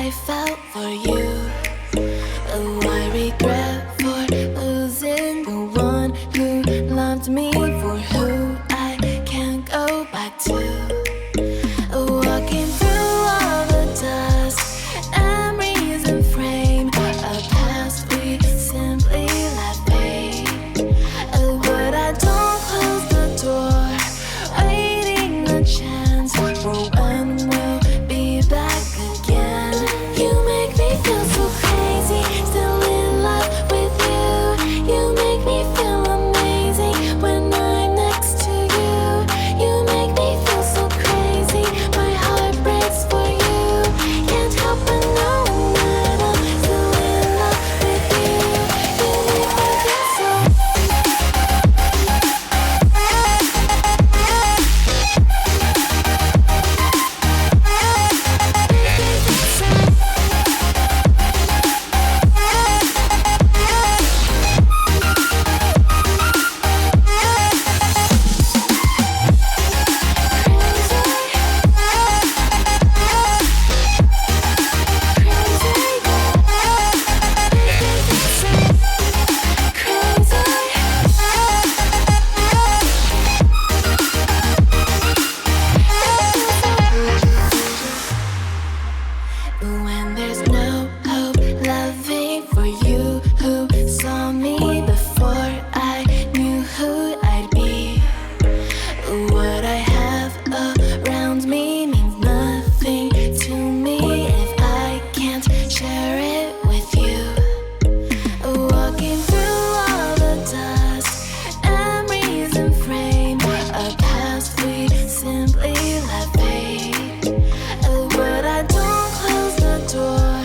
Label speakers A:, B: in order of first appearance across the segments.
A: I felt for you. Oh, I regret for losing the one who loved me, for who I can't go back to. Walking through all the dust, memories and frame, a past we simply let fade. Oh, but I don't close the door, waiting a chance for when we'll be back again. You make me feel so crazy, still in love with you. You make me feel amazing when I'm next to you. You make me feel so crazy, my heart breaks for you. Can't help but know that I'm still in love with you. You make me feel so. When there's no hope loving for you, who saw me before I knew who I'd be. What I have around me means nothing to me if I can't share it with you. Walking through all the dust, memories and frame, a past we simply let fade. But I don't close the door,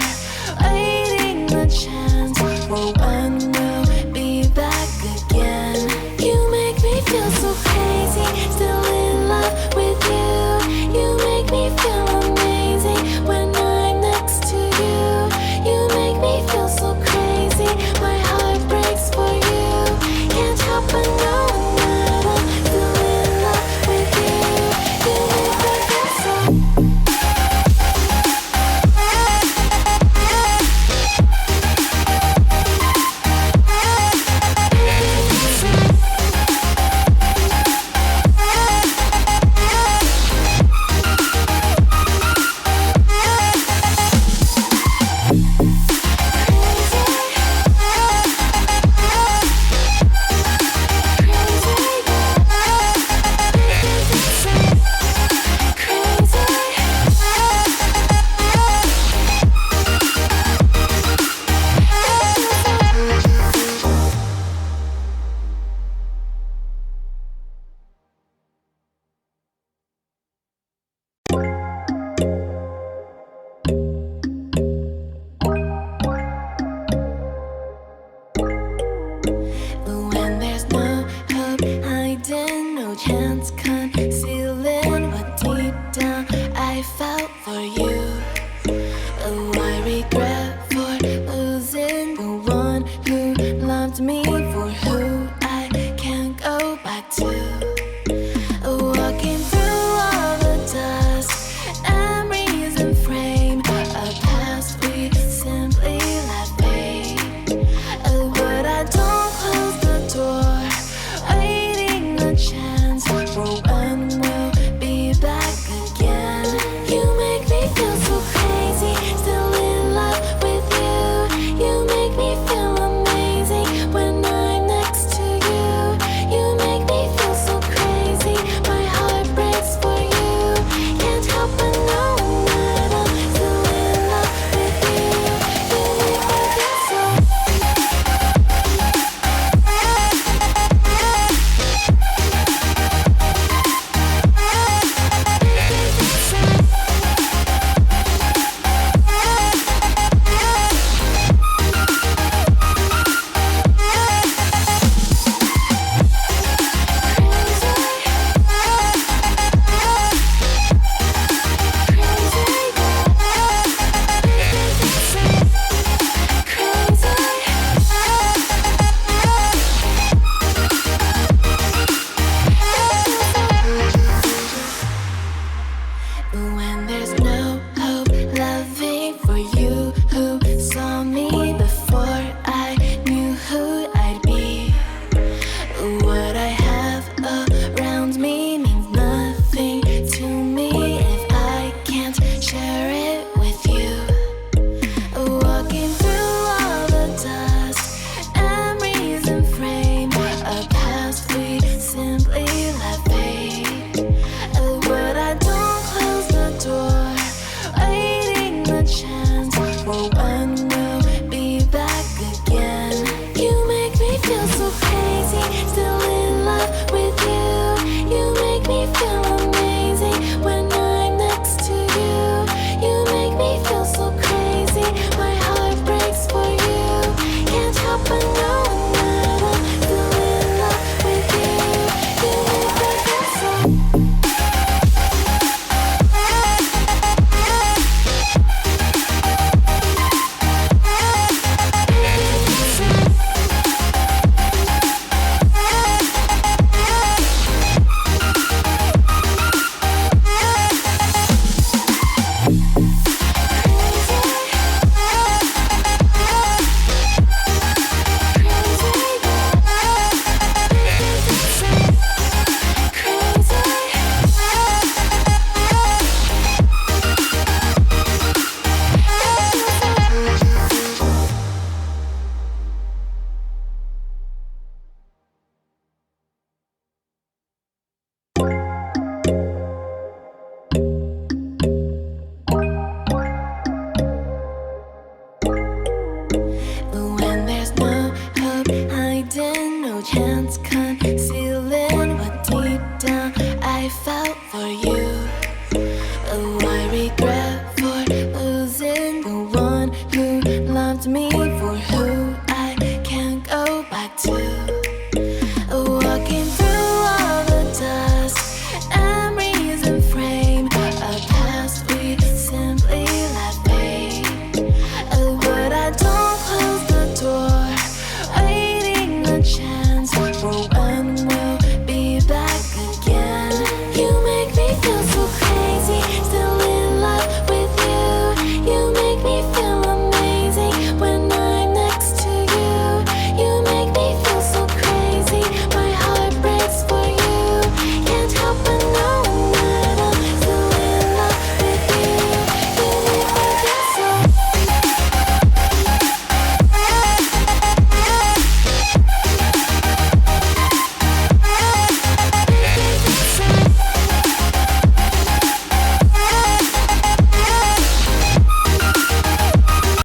A: chance for